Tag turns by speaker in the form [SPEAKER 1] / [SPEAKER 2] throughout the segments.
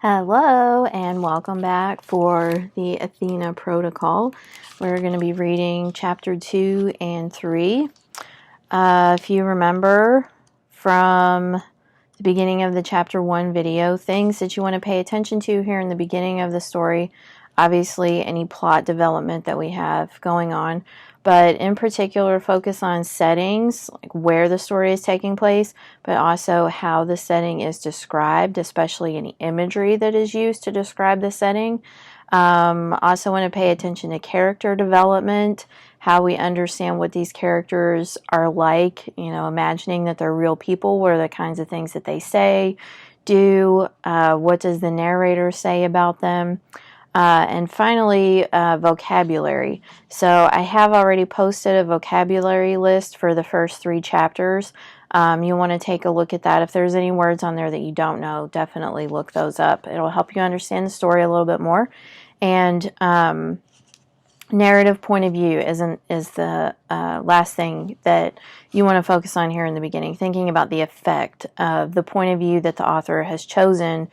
[SPEAKER 1] Hello and welcome back for the Athena Protocol. We're going to be reading chapter 2 and 3. If you remember from the beginning of the chapter 1 video, things that you want to pay attention to here in the beginning of the story, obviously any plot development that we have going on, but in particular focus on settings, like where the story is taking place, but also how the setting is described, especially any imagery that is used to describe the setting. Also want to pay attention to character development, how we understand what these characters are like, imagining that they're real people, what are the kinds of things that they say, do, what does the narrator say about them. And finally, vocabulary. So I have already posted a vocabulary list for the first 3 chapters. You want to take a look at that. If there's any words on there that you don't know, definitely look those up. It'll help you understand the story a little bit more. And narrative point of view is the last thing that you want to focus on here in the beginning, thinking about the effect of the point of view that the author has chosen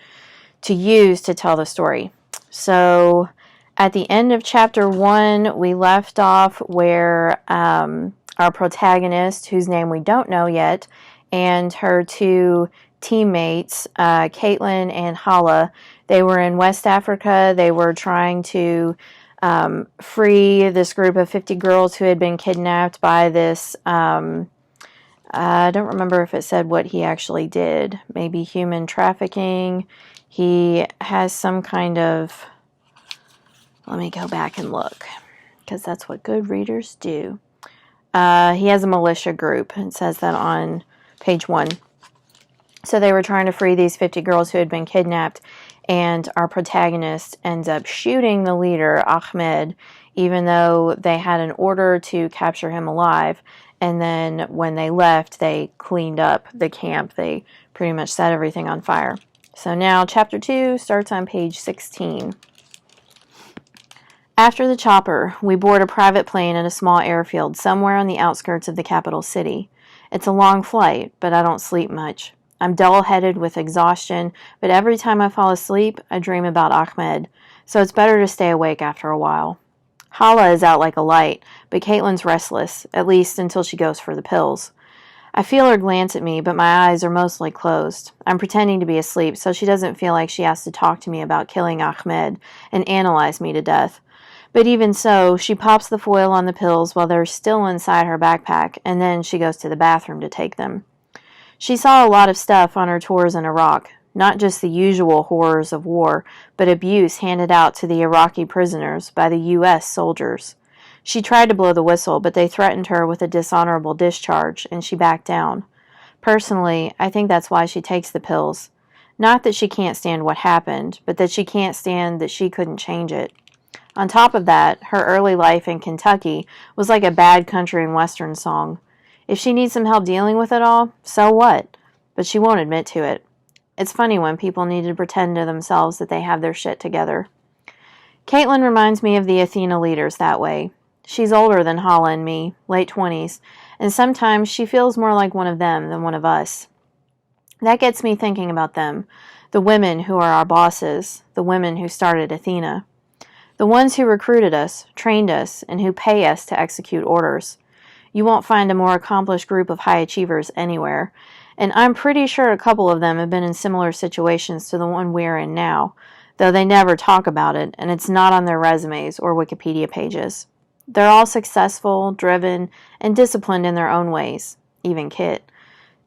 [SPEAKER 1] to use to tell the story. So at the end of chapter 1, we left off where our protagonist, whose name we don't know yet, and her 2 teammates, Caitlin and Hala, they were in West Africa. They were trying to free this group of 50 girls who had been kidnapped by this, I don't remember if it said what he actually did, maybe human trafficking. He has some kind of, let me go back and look, because that's what good readers do. He has a militia group. It says that on page 1. So they were trying to free these 50 girls who had been kidnapped, and our protagonist ends up shooting the leader, Ahmed, even though they had an order to capture him alive. And then when they left, they cleaned up the camp. They pretty much set everything on fire. So now chapter 2 starts on page 16. After the chopper, we board a private plane at a small airfield somewhere on the outskirts of the capital city. It's a long flight, but I don't sleep much. I'm dull-headed with exhaustion, but every time I fall asleep, I dream about Ahmed, so it's better to stay awake after a while. Hala is out like a light, but Caitlin's restless, at least until she goes for the pills. I feel her glance at me, but my eyes are mostly closed. I'm pretending to be asleep so she doesn't feel like she has to talk to me about killing Ahmed and analyze me to death. But even so, she pops the foil on the pills while they're still inside her backpack, and then she goes to the bathroom to take them. She saw a lot of stuff on her tours in Iraq, not just the usual horrors of war, but abuse handed out to the Iraqi prisoners by the U.S. soldiers. She tried to blow the whistle, but they threatened her with a dishonorable discharge, and she backed down. Personally, I think that's why she takes the pills. Not that she can't stand what happened, but that she can't stand that she couldn't change it. On top of that, her early life in Kentucky was like a bad country and western song. If she needs some help dealing with it all, so what? But she won't admit to it. It's funny when people need to pretend to themselves that they have their shit together. Caitlin reminds me of the Athena leaders that way. She's older than Hala and me, late 20s, and sometimes she feels more like one of them than one of us. That gets me thinking about them, the women who are our bosses, the women who started Athena. The ones who recruited us, trained us, and who pay us to execute orders. You won't find a more accomplished group of high achievers anywhere, and I'm pretty sure a couple of them have been in similar situations to the one we're in now, though they never talk about it, and it's not on their resumes or Wikipedia pages. They're all successful, driven, and disciplined in their own ways, even Kit.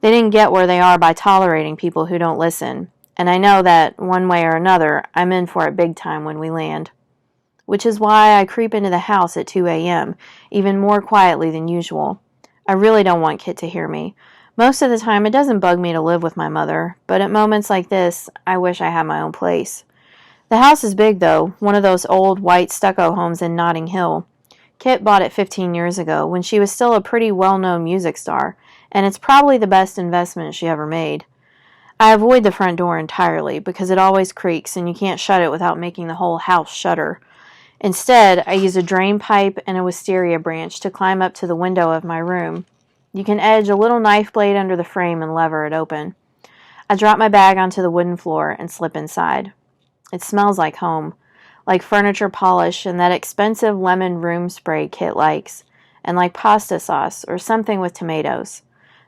[SPEAKER 1] They didn't get where they are by tolerating people who don't listen, and I know that, one way or another, I'm in for it big time when we land. Which is why I creep into the house at 2 a.m., even more quietly than usual. I really don't want Kit to hear me. Most of the time, it doesn't bug me to live with my mother, but at moments like this, I wish I had my own place. The house is big, though, one of those old white stucco homes in Notting Hill. Kit bought it 15 years ago, when she was still a pretty well-known music star, and it's probably the best investment she ever made. I avoid the front door entirely, because it always creaks, and you can't shut it without making the whole house shudder. Instead, I use a drain pipe and a wisteria branch to climb up to the window of my room. You can edge a little knife blade under the frame and lever it open. I drop my bag onto the wooden floor and slip inside. It smells like home, like furniture polish and that expensive lemon room spray Kit likes, and like pasta sauce or something with tomatoes.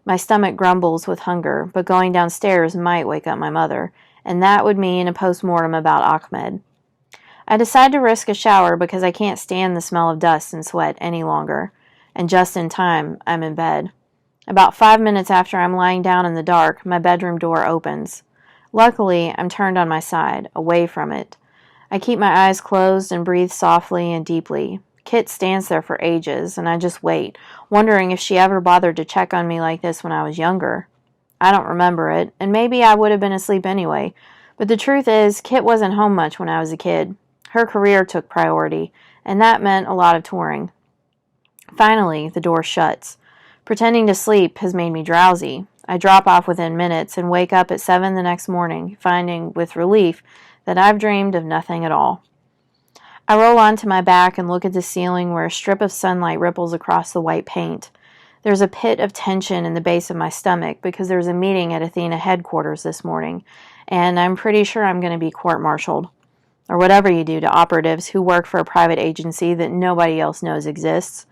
[SPEAKER 1] My stomach grumbles with hunger, but going downstairs might wake up my mother, and that would mean a post-mortem about Ahmed. I decide to risk a shower because I can't stand the smell of dust and sweat any longer, and just in time, I'm in bed. About 5 minutes after I'm lying down in the dark, my bedroom door opens. Luckily, I'm turned on my side, away from it. I keep my eyes closed and breathe softly and deeply. Kit stands there for ages, and I just wait, wondering if she ever bothered to check on me like this when I was younger. I don't remember it, and maybe I would have been asleep anyway, but the truth is, Kit wasn't home much when I was a kid. Her career took priority, and that meant a lot of touring. Finally, the door shuts. Pretending to sleep has made me drowsy. I drop off within minutes and wake up at 7 the next morning, finding, with relief, that I've dreamed of nothing at all. I roll onto my back and look at the ceiling where a strip of sunlight ripples across the white paint. There's a pit of tension in the base of my stomach because there's a meeting at Athena headquarters this morning, and I'm pretty sure I'm going to be court-martialed. Or whatever you do to operatives who work for a private agency that nobody else knows exists.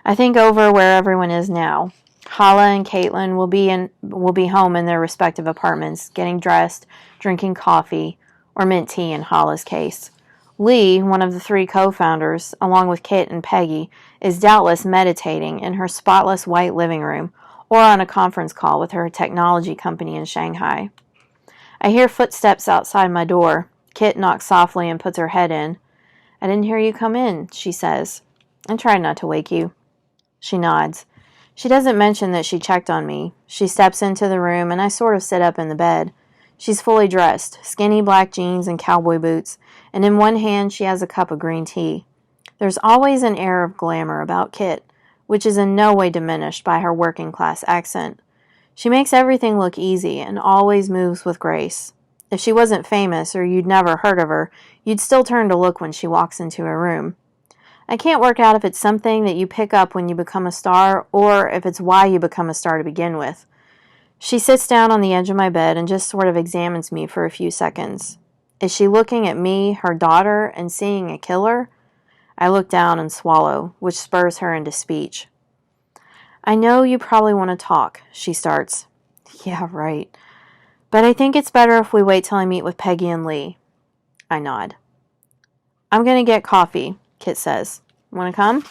[SPEAKER 1] I think over where everyone is now. Hala and Caitlin will be home in their respective apartments, getting dressed, drinking coffee, or mint tea in Hala's case. Lee, one of the 3 co-founders, along with Kit and Peggy, is doubtless meditating in her spotless white living room or on a conference call with her technology company in Shanghai. I hear footsteps outside my door. Kit knocks softly and puts her head in. "I didn't hear you come in," she says. "I tried not to wake you." She nods. She doesn't mention that she checked on me. She steps into the room, and I sort of sit up in the bed. She's fully dressed, skinny black jeans and cowboy boots, and in one hand she has a cup of green tea. There's always an air of glamour about Kit, which is in no way diminished by her working-class accent. She makes everything look easy and always moves with grace. If she wasn't famous or you'd never heard of her, you'd still turn to look when she walks into a room. I can't work out if it's something that you pick up when you become a star or if it's why you become a star to begin with. She sits down on the edge of my bed and just sort of examines me for a few seconds. Is she looking at me, her daughter, and seeing a killer? I look down and swallow, which spurs her into speech. "I know you probably want to talk," she starts. "Yeah, right. But I think it's better if we wait till I meet with Peggy and Lee." I nod. "I'm going to get coffee," Kit says. "Want to come?"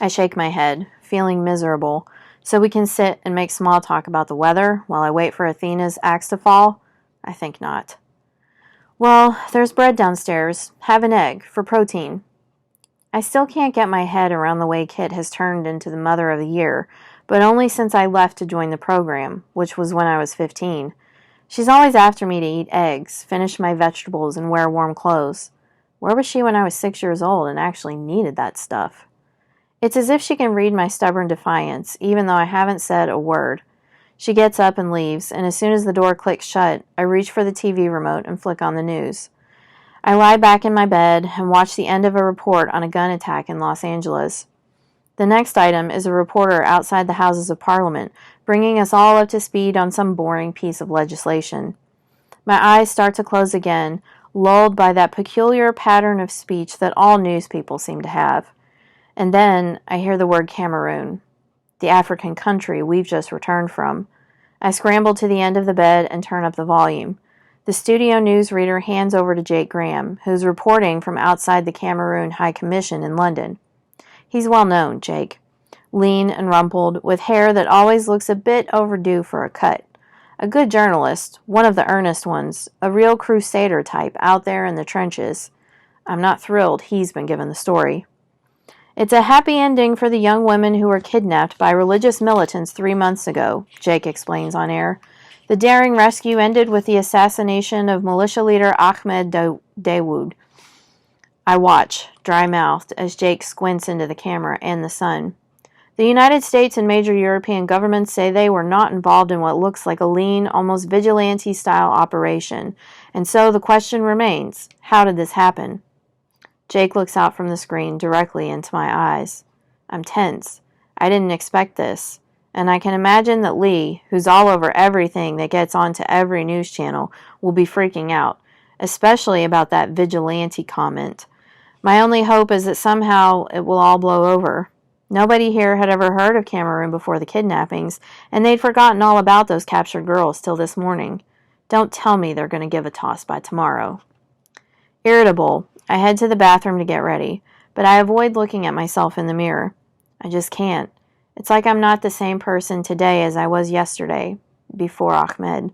[SPEAKER 1] I shake my head, feeling miserable, so we can sit and make small talk about the weather while I wait for Athena's axe to fall. I think not. "Well, there's bread downstairs. Have an egg, for protein." I still can't get my head around the way Kit has turned into the mother of the year, but only since I left to join the program, which was when I was 15. She's always after me to eat eggs, finish my vegetables, and wear warm clothes. Where was she when I was 6 years old and actually needed that stuff? It's as if she can read my stubborn defiance, even though I haven't said a word. She gets up and leaves, and as soon as the door clicks shut, I reach for the TV remote and flick on the news. I lie back in my bed and watch the end of a report on a gun attack in Los Angeles. The next item is a reporter outside the Houses of Parliament, bringing us all up to speed on some boring piece of legislation. My eyes start to close again, lulled by that peculiar pattern of speech that all news people seem to have. And then I hear the word Cameroon, the African country we've just returned from. I scramble to the end of the bed and turn up the volume. The studio newsreader hands over to Jake Graham, who's reporting from outside the Cameroon High Commission in London. He's well known, Jake. Lean and rumpled, with hair that always looks a bit overdue for a cut. A good journalist, one of the earnest ones, a real crusader type out there in the trenches. I'm not thrilled he's been given the story. "It's a happy ending for the young women who were kidnapped by religious militants 3 months ago," Jake explains on air. "The daring rescue ended with the assassination of militia leader Ahmed Dawood." I watch, dry-mouthed, as Jake squints into the camera and the sun. "The United States and major European governments say they were not involved in what looks like a lean, almost vigilante-style operation. And so the question remains, how did this happen?" Jake looks out from the screen directly into my eyes. I'm tense. I didn't expect this. And I can imagine that Lee, who's all over everything that gets onto every news channel, will be freaking out, especially about that vigilante comment. My only hope is that somehow it will all blow over. Nobody here had ever heard of Cameroon before the kidnappings, and they'd forgotten all about those captured girls till this morning. Don't tell me they're going to give a toss by tomorrow. Irritable, I head to the bathroom to get ready, but I avoid looking at myself in the mirror. I just can't. It's like I'm not the same person today as I was yesterday, before Ahmed.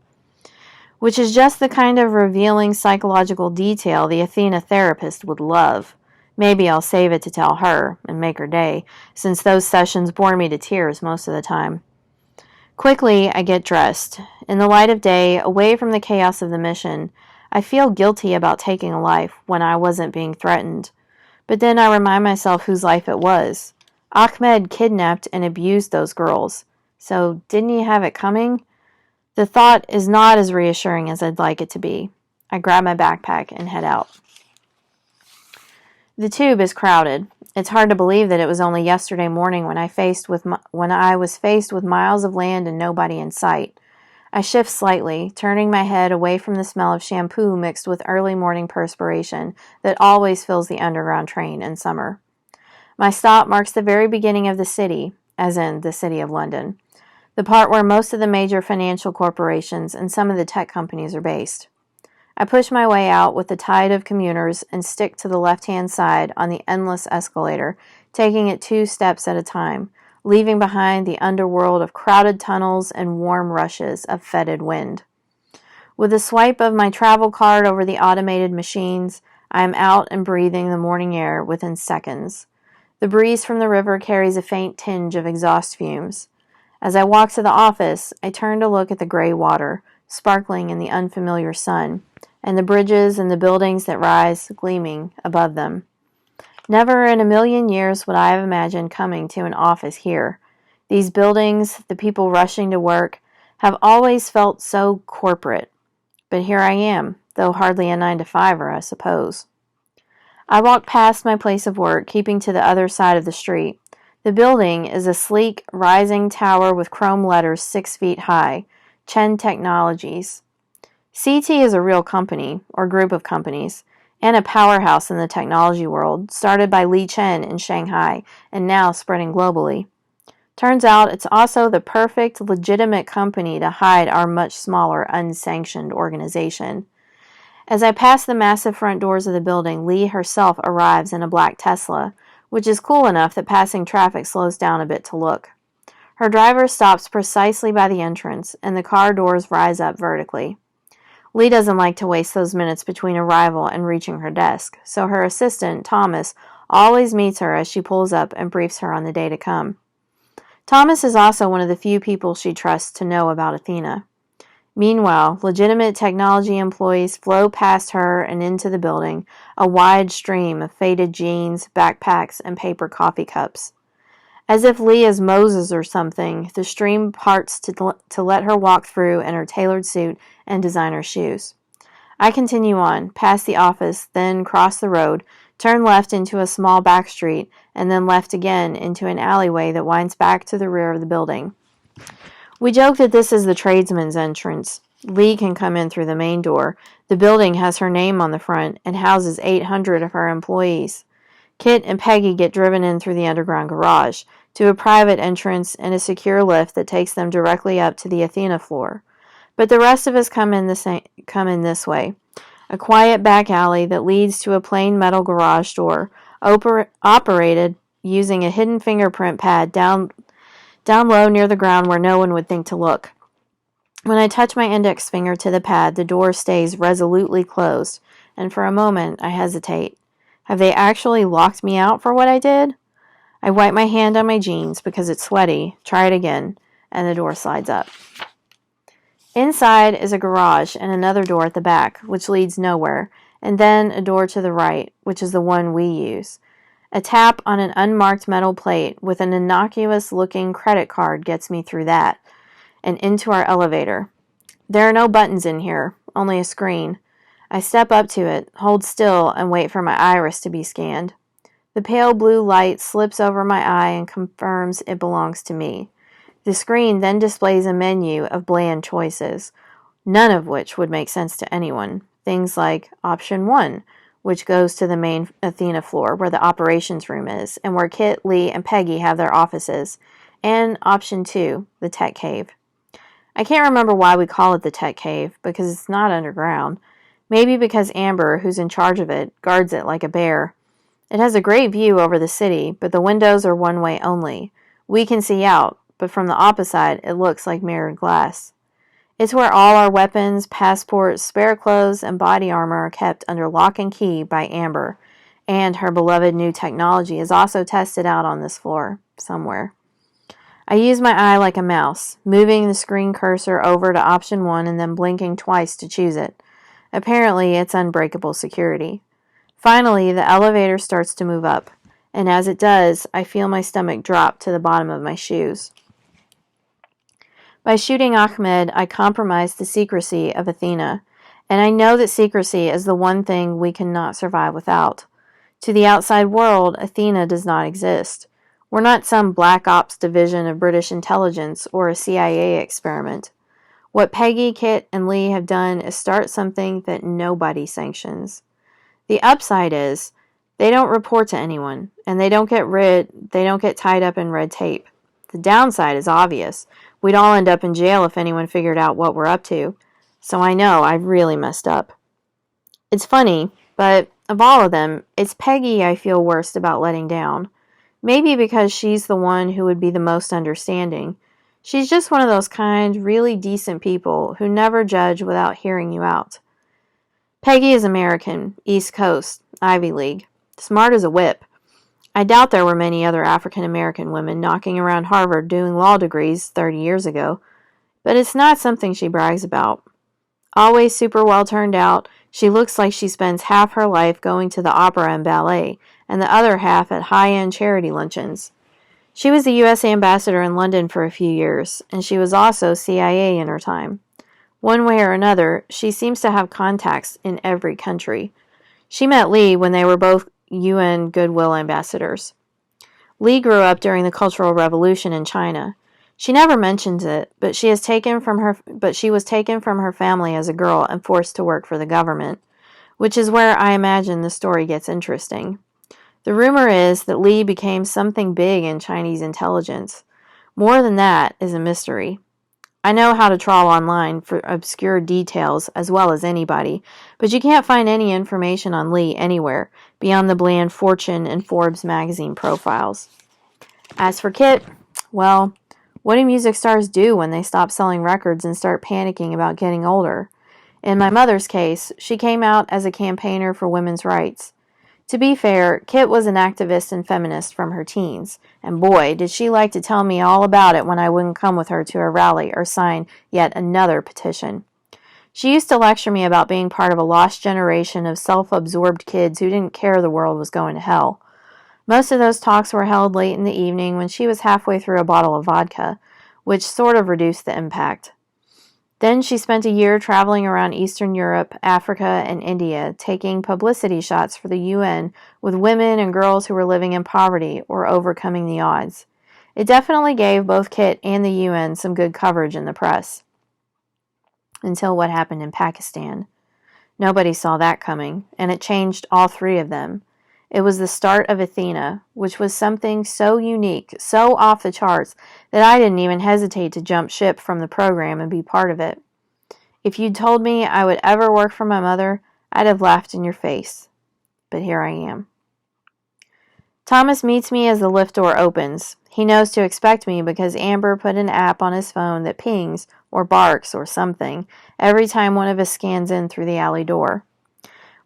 [SPEAKER 1] Which is just the kind of revealing psychological detail the Athena therapist would love. Maybe I'll save it to tell her and make her day, since those sessions bore me to tears most of the time. Quickly, I get dressed. In the light of day, away from the chaos of the mission, I feel guilty about taking a life when I wasn't being threatened. But then I remind myself whose life it was. Ahmed kidnapped and abused those girls. So didn't he have it coming? The thought is not as reassuring as I'd like it to be. I grab my backpack and head out. The tube is crowded. It's hard to believe that it was only yesterday morning when I was faced with miles of land and nobody in sight. I shift slightly, turning my head away from the smell of shampoo mixed with early morning perspiration that always fills the underground train in summer. My stop marks the very beginning of the city, as in the City of London, the part where most of the major financial corporations and some of the tech companies are based. I push my way out with the tide of commuters and stick to the left-hand side on the endless escalator, taking it 2 steps at a time, leaving behind the underworld of crowded tunnels and warm rushes of fetid wind. With a swipe of my travel card over the automated machines, I am out and breathing the morning air within seconds. The breeze from the river carries a faint tinge of exhaust fumes. As I walk to the office, I turn to look at the gray water, sparkling in the unfamiliar sun, and the bridges and the buildings that rise, gleaming, above them. Never in a million years would I have imagined coming to an office here. These buildings, the people rushing to work, have always felt so corporate. But here I am, though hardly a 9-to-5er, I suppose. I walk past my place of work, keeping to the other side of the street. The building is a sleek, rising tower with chrome letters 6 feet high, Chen Technologies. CT is a real company, or group of companies, and a powerhouse in the technology world, started by Li Chen in Shanghai, and now spreading globally. Turns out it's also the perfect, legitimate company to hide our much smaller, unsanctioned organization. As I pass the massive front doors of the building, Li herself arrives in a black Tesla, which is cool enough that passing traffic slows down a bit to look. Her driver stops precisely by the entrance, and the car doors rise up vertically. Lee doesn't like to waste those minutes between arrival and reaching her desk, so her assistant, Thomas, always meets her as she pulls up and briefs her on the day to come. Thomas is also one of the few people she trusts to know about Athena. Meanwhile, legitimate technology employees flow past her and into the building, a wide stream of faded jeans, backpacks, and paper coffee cups. As if Lee is Moses or something, the stream parts to let her walk through in her tailored suit and designer shoes. I continue on, past the office, then cross the road, turn left into a small back street, and then left again into an alleyway that winds back to the rear of the building. We joke that this is the tradesman's entrance. Lee can come in through the main door. The building has her name on the front and houses 800 of her employees. Kit and Peggy get driven in through the underground garage, to a private entrance and a secure lift that takes them directly up to the Athena floor. But the rest of us come in this way. A quiet back alley that leads to a plain metal garage door, operated using a hidden fingerprint pad down low near the ground where no one would think to look. When I touch my index finger to the pad, the door stays resolutely closed, and for a moment I hesitate. Have they actually locked me out for what I did? I wipe my hand on my jeans because it's sweaty, try it again, and the door slides up. Inside is a garage and another door at the back, which leads nowhere, and then a door to the right, which is the one we use. A tap on an unmarked metal plate with an innocuous-looking credit card gets me through that, and into our elevator. There are no buttons in here, only a screen. I step up to it, hold still, and wait for my iris to be scanned. The pale blue light slips over my eye and confirms it belongs to me. The screen then displays a menu of bland choices, none of which would make sense to anyone. things like Option 1, which goes to the main Athena floor where the operations room is, and where Kit, Lee, and Peggy have their offices, and Option 2, the tech cave. I can't remember why we call it the tech cave, because it's not underground. Maybe because Amber, who's in charge of it, guards it like a bear. It has a great view over the city, but the windows are one way only. We can see out, but from the opposite, it looks like mirrored glass. It's where all our weapons, passports, spare clothes, and body armor are kept under lock and key by Amber, and her beloved new technology is also tested out on this floor, somewhere. I use my eye like a mouse, moving the screen cursor over to Option 1 and then blinking twice to choose it. Apparently, it's unbreakable security. Finally, the elevator starts to move up, and as it does, I feel my stomach drop to the bottom of my shoes. By shooting Ahmed, I compromise the secrecy of Athena, and I know that secrecy is the one thing we cannot survive without. To the outside world, Athena does not exist. We're not some black ops division of British intelligence or a CIA experiment. What Peggy, Kit, and Lee have done is start something that nobody sanctions. The upside is they don't report to anyone, and they don't get tied up in red tape. The downside is obvious. We'd all end up in jail if anyone figured out what we're up to. So I know I've really messed up. It's funny, but of all of them, it's Peggy I feel worst about letting down. Maybe because she's the one who would be the most understanding. She's just one of those kind, really decent people who never judge without hearing you out. Peggy is American, East Coast, Ivy League, smart as a whip. I doubt there were many other African American women knocking around Harvard doing law degrees 30 years ago, but it's not something she brags about. Always super well turned out, she looks like she spends half her life going to the opera and ballet, and the other half at high-end charity luncheons. She was the U.S. ambassador in London for a few years, and she was also CIA in her time. One way or another, she seems to have contacts in every country. She met Lee when they were both UN Goodwill ambassadors. Lee grew up during the Cultural Revolution in China. She never mentions it, but she was taken from her family as a girl and forced to work for the government, which is where I imagine the story gets interesting. The rumor is that Lee became something big in Chinese intelligence. More than that is a mystery. I know how to trawl online for obscure details as well as anybody, but you can't find any information on Lee anywhere beyond the bland Fortune and Forbes magazine profiles. As for Kit, well, what do music stars do when they stop selling records and start panicking about getting older? In my mother's case, she came out as a campaigner for women's rights. To be fair, Kit was an activist and feminist from her teens, and boy, did she like to tell me all about it when I wouldn't come with her to a rally or sign yet another petition. She used to lecture me about being part of a lost generation of self-absorbed kids who didn't care the world was going to hell. Most of those talks were held late in the evening when she was halfway through a bottle of vodka, which sort of reduced the impact. Then she spent a year traveling around Eastern Europe, Africa, and India, taking publicity shots for the UN with women and girls who were living in poverty or overcoming the odds. It definitely gave both Kit and the UN some good coverage in the press. Until what happened in Pakistan. Nobody saw that coming, and it changed all three of them. It was the start of Athena, which was something so unique, so off the charts, that I didn't even hesitate to jump ship from the program and be part of it. If you'd told me I would ever work for my mother, I'd have laughed in your face. But here I am. Thomas meets me as the lift door opens. He knows to expect me because Amber put an app on his phone that pings or barks or something every time one of us scans in through the alley door.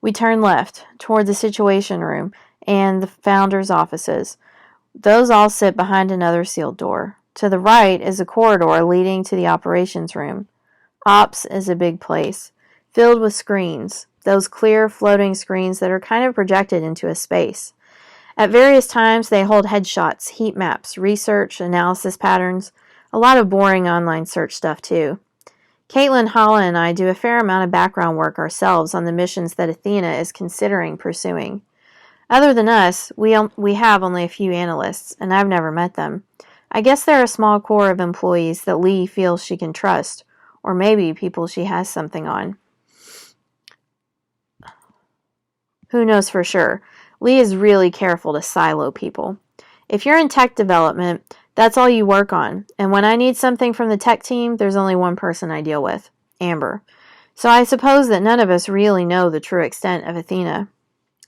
[SPEAKER 1] We turn left, toward the Situation Room and the founder's offices. Those all sit behind another sealed door. To the right is a corridor leading to the Operations Room. Ops is a big place, filled with screens, those clear floating screens that are kind of projected into a space. At various times they hold headshots, heat maps, research, analysis patterns, a lot of boring online search stuff too. Caitlin, Holla, and I do a fair amount of background work ourselves on the missions that Athena is considering pursuing. Other than us, we have only a few analysts, and I've never met them. I guess they're a small core of employees that Lee feels she can trust, or maybe people she has something on. Who knows for sure? Lee is really careful to silo people. If you're in tech development, that's all you work on. And when I need something from the tech team, there's only one person I deal with, Amber. So I suppose that none of us really know the true extent of Athena.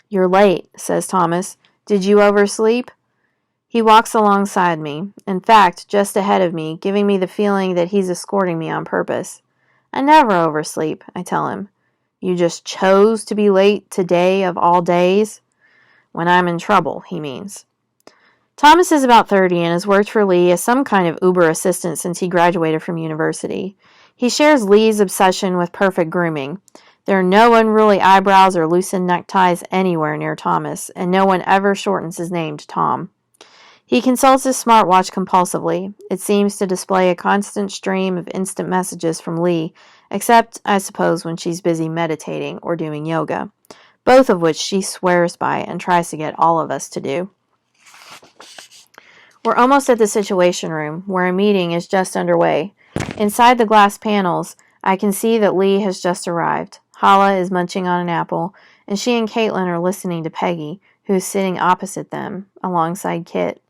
[SPEAKER 1] You're late, says Thomas. Did you oversleep? He walks alongside me, in fact, just ahead of me, giving me the feeling that he's escorting me on purpose. I never oversleep, I tell him. You just chose to be late today of all days? When I'm in trouble, he means. Thomas is about 30 and has worked for Lee as some kind of Uber assistant since he graduated from university. He shares Lee's obsession with perfect grooming. There are no unruly eyebrows or loosened neckties anywhere near Thomas, and no one ever shortens his name to Tom. He consults his smartwatch compulsively. It seems to display a constant stream of instant messages from Lee, except, I suppose, when she's busy meditating or doing yoga, both of which she swears by and tries to get all of us to do. We're almost at the Situation Room, where a meeting is just underway. Inside the glass panels, I can see that Lee has just arrived. Hala is munching on an apple, and she and Caitlin are listening to Peggy, who is sitting opposite them, alongside Kit.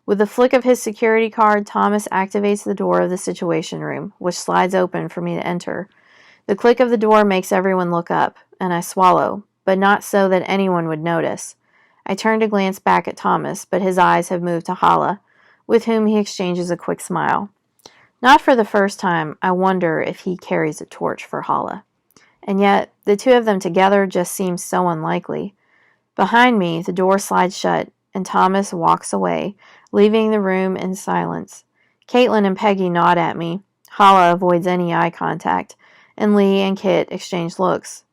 [SPEAKER 1] With a flick of his security card, Thomas activates the door of the Situation Room, which slides open for me to enter. The click of the door makes everyone look up, and I swallow, but not so that anyone would notice. I turn to glance back at Thomas, but his eyes have moved to Hala, with whom he exchanges a quick smile. Not for the first time, I wonder if he carries a torch for Hala. And yet, the two of them together just seems so unlikely. Behind me, the door slides shut, and Thomas walks away, leaving the room in silence. Caitlin and Peggy nod at me. Hala avoids any eye contact, and Lee and Kit exchange looks.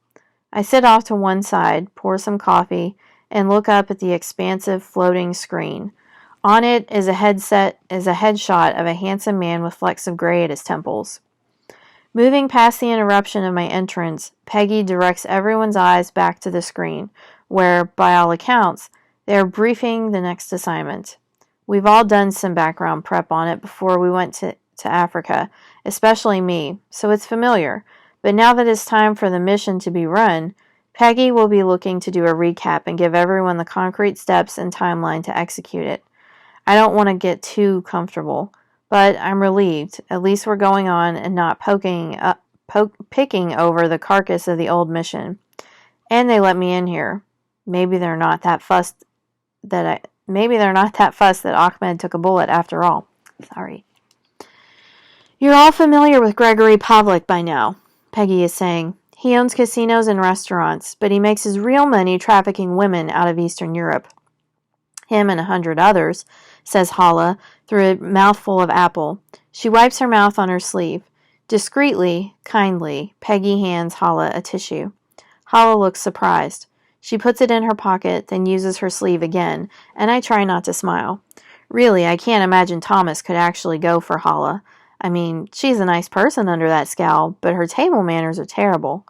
[SPEAKER 1] I sit off to one side, pour some coffee, and look up at the expansive floating screen. On it is a headshot of a handsome man with flecks of gray at his temples. Moving past the interruption of my entrance, Peggy directs everyone's eyes back to the screen, where, by all accounts, they are briefing the next assignment. We've all done some background prep on it before we went to Africa, especially me, so it's familiar. But now that it's time for the mission to be run, Peggy will be looking to do a recap and give everyone the concrete steps and timeline to execute it. I don't want to get too comfortable, but I'm relieved. At least we're going on and not picking over the carcass of the old mission. And they let me in here. Maybe they're not that fussed that Ahmed took a bullet after all. Sorry. You're all familiar with Gregory Pavlik by now, Peggy is saying. He owns casinos and restaurants, but he makes his real money trafficking women out of Eastern Europe. Him and 100 others, says Hala, through a mouthful of apple. She wipes her mouth on her sleeve. Discreetly, kindly, Peggy hands Hala a tissue. Hala looks surprised. She puts it in her pocket, then uses her sleeve again, and I try not to smile. Really, I can't imagine Thomas could actually go for Hala. I mean, she's a nice person under that scowl, but her table manners are terrible.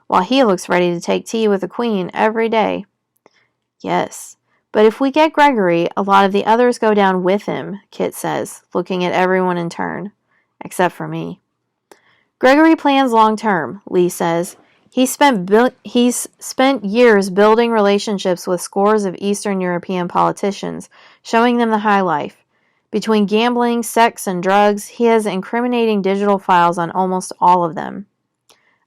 [SPEAKER 1] While he looks ready to take tea with the Queen every day. Yes, but if we get Gregory, a lot of the others go down with him, Kit says, looking at everyone in turn. Except for me. Gregory plans long term, Lee says. He's spent years building relationships with scores of Eastern European politicians, showing them the high life. Between gambling, sex, and drugs, he has incriminating digital files on almost all of them.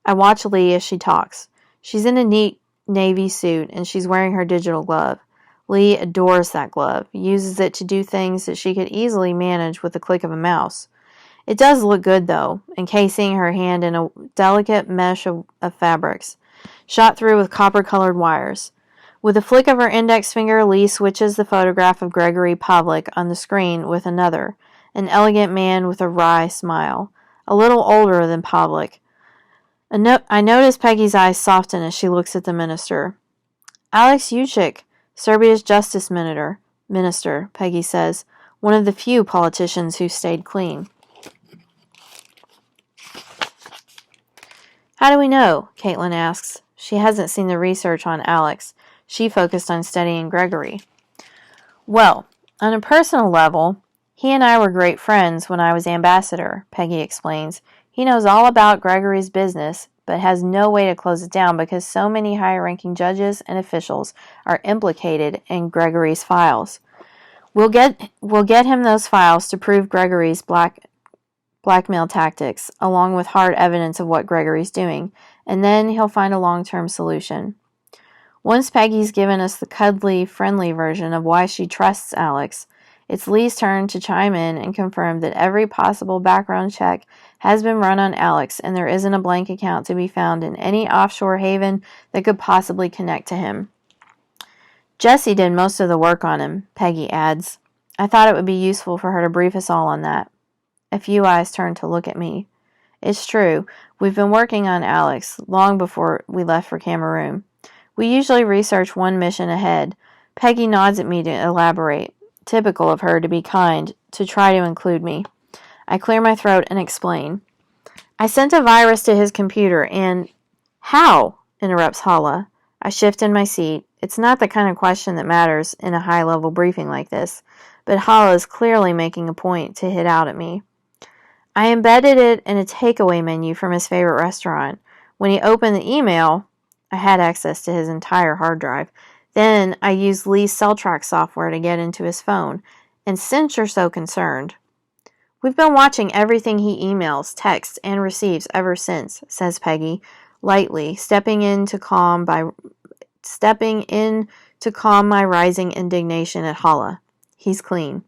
[SPEAKER 1] I watch Lee as she talks. She's in a neat navy suit, and she's wearing her digital glove. Lee adores that glove, uses it to do things that she could easily manage with the click of a mouse. It does look good, though, encasing her hand in a delicate mesh of fabrics, shot through with copper-colored wires. With a flick of her index finger, Lee switches the photograph of Gregory Pavlik on the screen with another, an elegant man with a wry smile, a little older than Pavlik. I notice Peggy's eyes soften as she looks at the minister. Alex Jucic, Serbia's justice minister, Peggy says, one of the few politicians who stayed clean. How do we know? Caitlin asks. She hasn't seen the research on Alex. She focused on studying Gregory. Well, on a personal level, he and I were great friends when I was ambassador, Peggy explains. He knows all about Gregory's business, but has no way to close it down because so many high-ranking judges and officials are implicated in Gregory's files. We'll get him those files to prove Gregory's blackmail tactics, along with hard evidence of what Gregory's doing, and then he'll find a long-term solution. Once Peggy's given us the cuddly, friendly version of why she trusts Alex, it's Lee's turn to chime in and confirm that every possible background check has been run on Alex and there isn't a blank account to be found in any offshore haven that could possibly connect to him. Jessie did most of the work on him, Peggy adds. I thought it would be useful for her to brief us all on that. A few eyes turned to look at me. It's true, we've been working on Alex long before we left for Cameroon. We usually research one mission ahead. Peggy nods at me to elaborate. Typical of her to be kind, to try to include me. I clear my throat and explain. I sent a virus to his computer and... How? Interrupts Hala. I shift in my seat. It's not the kind of question that matters in a high-level briefing like this, but Hala is clearly making a point to hit out at me. I embedded it in a takeaway menu from his favorite restaurant. When he opened the email, I had access to his entire hard drive. Then I used Lee's CellTrack software to get into his phone. And since you're so concerned, we've been watching everything he emails, texts, and receives ever since, says Peggy, lightly, stepping in to calm my rising indignation at Hala. He's clean.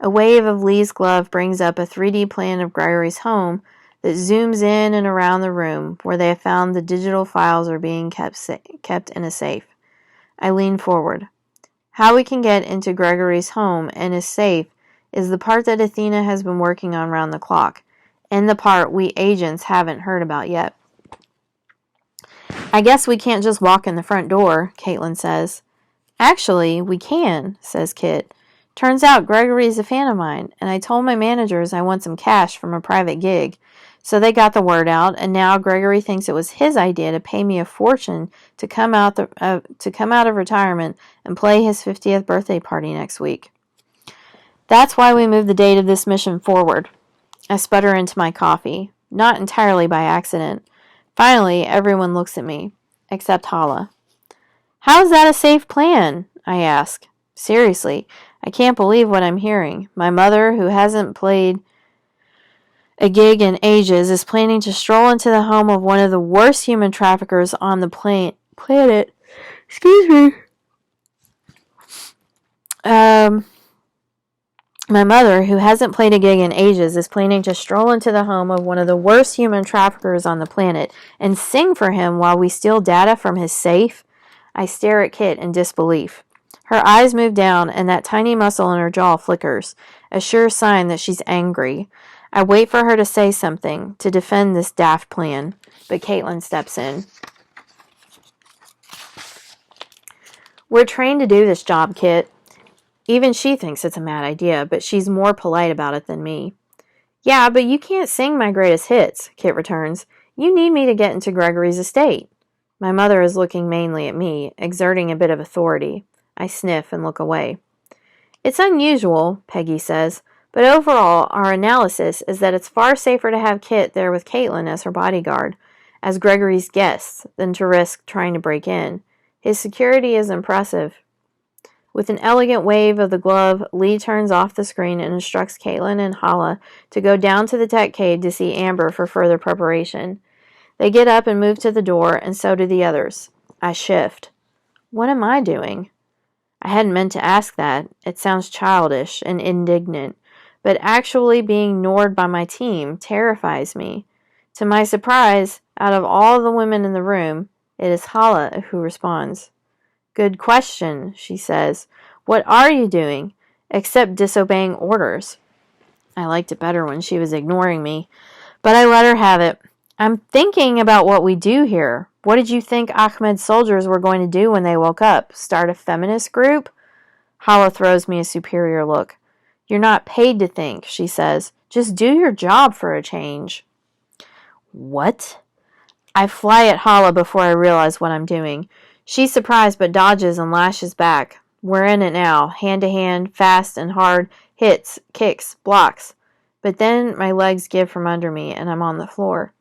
[SPEAKER 1] A wave of Lee's glove brings up a 3D plan of Gregory's home that zooms in and around the room where they have found the digital files are being kept in a safe. I lean forward. How we can get into Gregory's home and his safe is the part that Athena has been working on round the clock, and the part we agents haven't heard about yet. I guess we can't just walk in the front door, Caitlin says. Actually, we can, says Kit. Turns out Gregory's a fan of mine, and I told my managers I want some cash from a private gig. So they got the word out, and now Gregory thinks it was his idea to pay me a fortune to come out of retirement and play his 50th birthday party next week. That's why we moved the date of this mission forward. I sputter into my coffee, not entirely by accident. Finally, everyone looks at me, except Hala. How is that a safe plan? I ask. Seriously, I can't believe what I'm hearing. My mother, who hasn't played a gig in ages, is planning to stroll into the home of one of the worst human traffickers on the planet. Excuse me. My mother, who hasn't played a gig in ages, is planning to stroll into the home of one of the worst human traffickers on the planet and sing for him while we steal data from his safe. I stare at Kit in disbelief. Her eyes move down, and that tiny muscle in her jaw flickers, a sure sign that she's angry. I wait for her to say something, to defend this daft plan, but Caitlin steps in. We're trained to do this job, Kit. Even she thinks it's a mad idea, but she's more polite about it than me. Yeah, but you can't sing my greatest hits, Kit returns. You need me to get into Gregory's estate. My mother is looking mainly at me, exerting a bit of authority. I sniff and look away. It's unusual, Peggy says, but overall, our analysis is that it's far safer to have Kit there with Caitlin as her bodyguard, as Gregory's guest, than to risk trying to break in. His security is impressive. With an elegant wave of the glove, Lee turns off the screen and instructs Caitlin and Hala to go down to the tech cave to see Amber for further preparation. They get up and move to the door, and so do the others. I shift. What am I doing? I hadn't meant to ask that. It sounds childish and indignant, but actually being ignored by my team terrifies me. To my surprise, out of all the women in the room, it is Hala who responds. Good question, she says. What are you doing, except disobeying orders? I liked it better when she was ignoring me, but I let her have it. I'm thinking about what we do here. What did you think Ahmed's soldiers were going to do when they woke up? Start a feminist group? Hala throws me a superior look. You're not paid to think, she says. Just do your job for a change. What? I fly at Hala before I realize what I'm doing. She's surprised but dodges and lashes back. We're in it now, hand to hand, fast and hard, hits, kicks, blocks. But then my legs give from under me and I'm on the floor.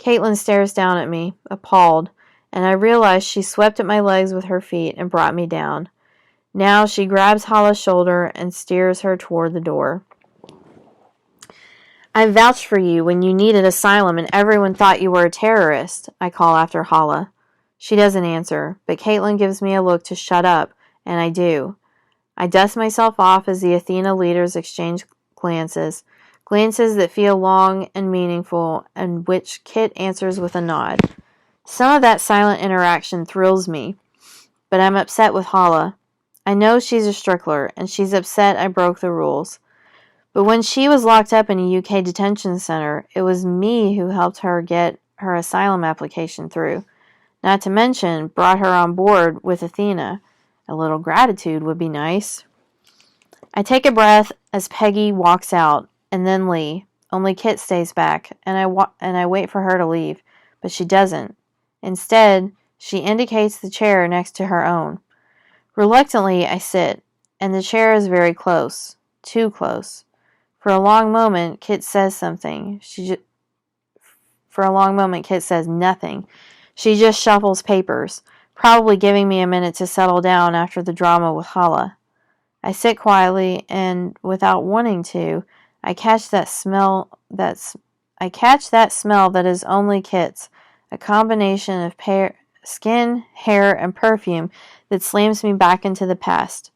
[SPEAKER 1] Caitlin stares down at me, appalled, and I realize she swept at my legs with her feet and brought me down. Now she grabs Hala's shoulder and steers her toward the door. I vouched for you when you needed asylum and everyone thought you were a terrorist, I call after Hala. She doesn't answer, but Caitlin gives me a look to shut up, and I do. I dust myself off as the Athena leaders exchange glances that feel long and meaningful, and which Kit answers with a nod. Some of that silent interaction thrills me, but I'm upset with Hala. I know she's a Strickler, and she's upset I broke the rules. But when she was locked up in a UK detention center, it was me who helped her get her asylum application through. Not to mention, brought her on board with Athena. A little gratitude would be nice. I take a breath as Peggy walks out, and then Lee. Only Kit stays back, and I wait for her to leave, but she doesn't. Instead, she indicates the chair next to her own. Reluctantly, I sit, and the chair is very close. Too close. For a long moment, Kit says something. For a long moment, Kit says nothing. She just shuffles papers, probably giving me a minute to settle down after the drama with Hala. I sit quietly, and without wanting to, I catch that smell that is only Kit's, a combination of skin, hair, and perfume that slams me back into the past.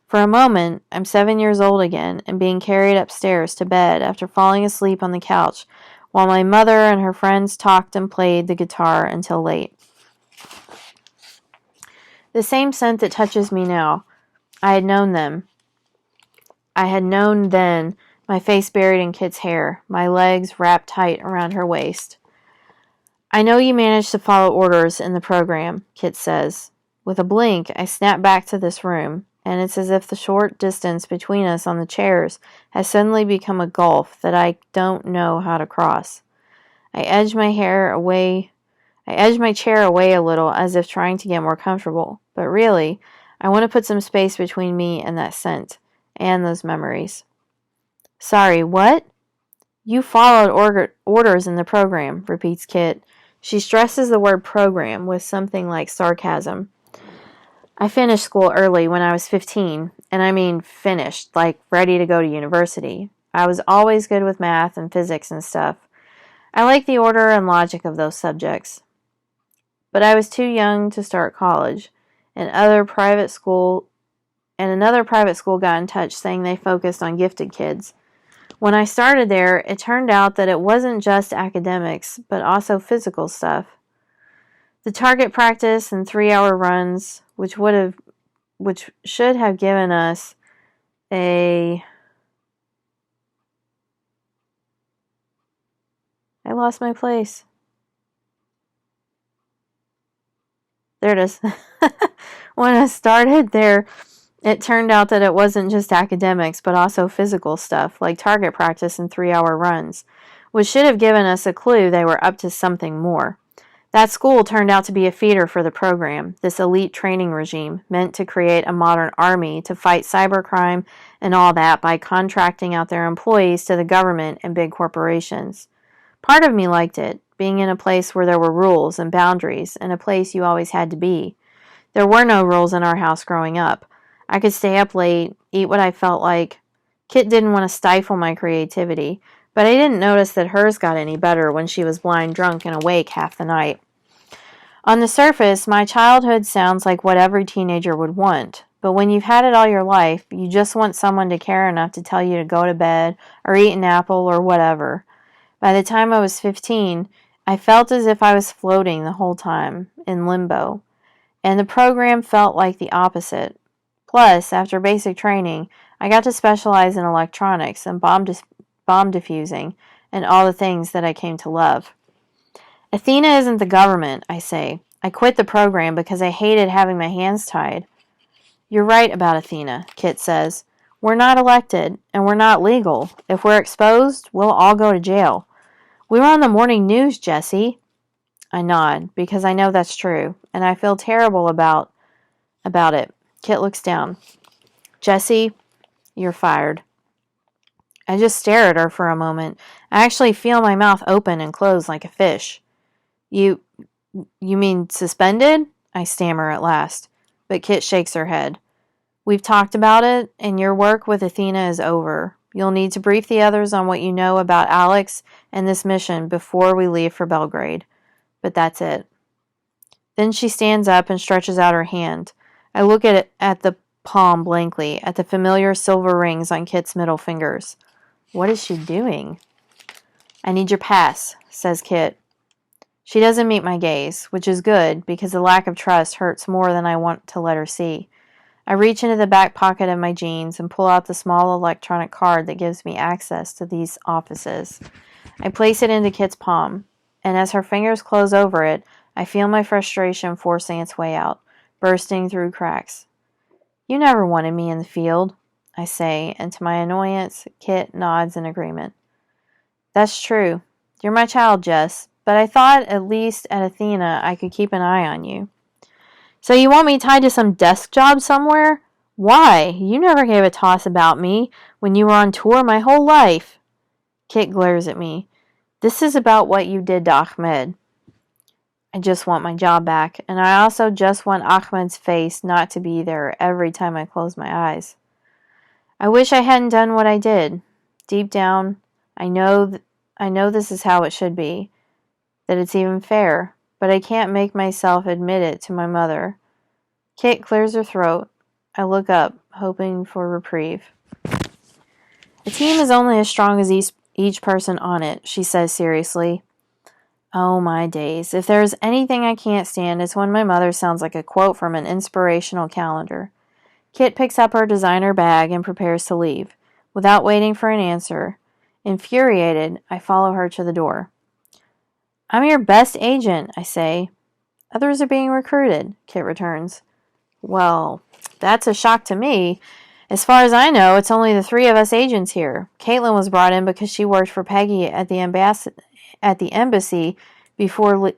[SPEAKER 1] For a moment, I'm 7 years old again and being carried upstairs to bed after falling asleep on the couch while my mother and her friends talked and played the guitar until late. The same scent that touches me now. I had known them. I had known then, my face buried in Kit's hair, my legs wrapped tight around her waist. I know you managed to follow orders in the program, Kit says. With a blink, I snap back to this room, and it's as if the short distance between us on the chairs has suddenly become a gulf that I don't know how to cross. I edge my chair away a little as if trying to get more comfortable, but really, I want to put some space between me and that scent, and those memories. Sorry, what? You followed orders in the program, repeats Kit. She stresses the word program with something like sarcasm. I finished school early when I was 15, and I mean finished, like ready to go to university. I was always good with math and physics and stuff. I like the order and logic of those subjects. But I was too young to start college, and another private school got in touch saying they focused on gifted kids. When I started there, it turned out that it wasn't just academics, but also physical stuff. The target practice and 3-hour runs, which should have given us I lost my place. There it is. When I started there, it turned out that it wasn't just academics, but also physical stuff, like target practice and 3-hour runs, which should have given us a clue they were up to something more. That school turned out to be a feeder for the program, this elite training regime, meant to create a modern army to fight cybercrime and all that by contracting out their employees to the government and big corporations. Part of me liked it, being in a place where there were rules and boundaries, and a place you always had to be. There were no rules in our house growing up. I could stay up late, eat what I felt like. Kit didn't want to stifle my creativity, but I didn't notice that hers got any better when she was blind drunk and awake half the night. On the surface, my childhood sounds like what every teenager would want, but when you've had it all your life, you just want someone to care enough to tell you to go to bed or eat an apple or whatever. By the time I was 15, I felt as if I was floating the whole time, in limbo, and the program felt like the opposite. Plus, after basic training, I got to specialize in electronics and bomb diffusing and all the things that I came to love. Athena isn't the government, I say. I quit the program because I hated having my hands tied. You're right about Athena, Kit says. We're not elected, and we're not legal. If we're exposed, we'll all go to jail. We were on the morning news, Jessie. I nod, because I know that's true, and I feel terrible about it. Kit looks down. Jessie, you're fired. I just stare at her for a moment. I actually feel my mouth open and close like a fish. You mean suspended? I stammer at last. But Kit shakes her head. We've talked about it, and your work with Athena is over. You'll need to brief the others on what you know about Alex and this mission before we leave for Belgrade. But that's it. Then she stands up and stretches out her hand. I look at the palm blankly, at the familiar silver rings on Kit's middle fingers. What is she doing? I need your pass, says Kit. She doesn't meet my gaze, which is good because the lack of trust hurts more than I want to let her see. I reach into the back pocket of my jeans and pull out the small electronic card that gives me access to these offices. I place it into Kit's palm, and as her fingers close over it, I feel my frustration forcing its way out, bursting through cracks. You never wanted me in the field, I say, and to my annoyance, Kit nods in agreement. That's true. You're my child, Jess, but I thought at least at Athena I could keep an eye on you. So you want me tied to some desk job somewhere? Why? You never gave a toss about me when you were on tour my whole life. Kit glares at me. This is about what you did to Ahmed. I just want my job back, and I also just want Ahmed's face not to be there every time I close my eyes. I wish I hadn't done what I did. Deep down, I know this is how it should be, that it's even fair, but I can't make myself admit it to my mother. Kit clears her throat. I look up, hoping for reprieve. The team is only as strong as each person on it, she says seriously. Oh my days. If there's anything I can't stand, it's when my mother sounds like a quote from an inspirational calendar. Kit picks up her designer bag and prepares to leave, without waiting for an answer. Infuriated, I follow her to the door. I'm your best agent, I say. Others are being recruited, Kit returns. Well, that's a shock to me. As far as I know, it's only the three of us agents here. Caitlin was brought in because she worked for Peggy at the embassy before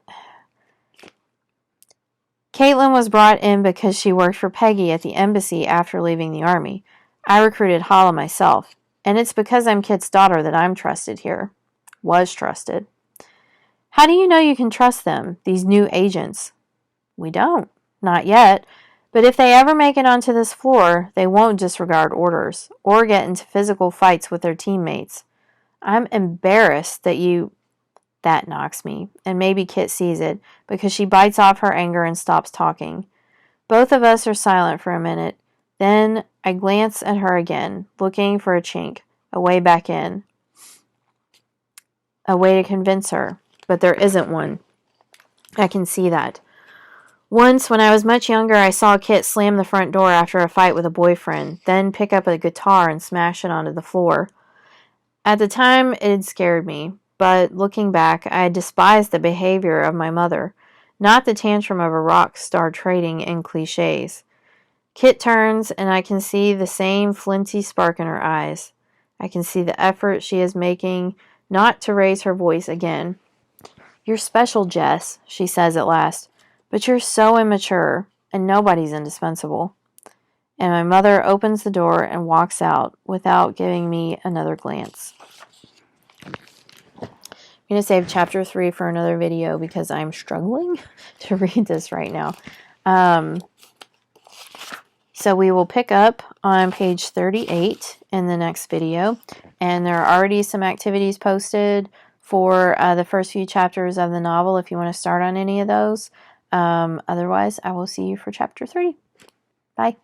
[SPEAKER 1] Caitlin was brought in because she worked for Peggy at the embassy after leaving the army. I recruited Hala myself, and it's because I'm Kit's daughter that I'm trusted here. Was trusted. How do you know you can trust them, these new agents? We don't. Not yet. But if they ever make it onto this floor, they won't disregard orders or get into physical fights with their teammates. I'm embarrassed that knocks me, and maybe Kit sees it, because she bites off her anger and stops talking. Both of us are silent for a minute. Then I glance at her again, looking for a chink, a way back in. A way to convince her, but there isn't one. I can see that. Once, when I was much younger, I saw Kit slam the front door after a fight with a boyfriend, then pick up a guitar and smash it onto the floor. At the time, it had scared me, but looking back, I despised the behavior of my mother, not the tantrum of a rock star trading in cliches. Kit turns, and I can see the same flinty spark in her eyes. I can see the effort she is making not to raise her voice again. You're special, Jess, she says at last. But you're so immature, and nobody's indispensable. And my mother opens the door and walks out without giving me another glance. I'm going to save chapter 3 for another video because I'm struggling to read this right now. So we will pick up on page 38 in the next video. And there are already some activities posted for the first few chapters of the novel if you want to start on any of those. Otherwise, I will see you for chapter 3. Bye.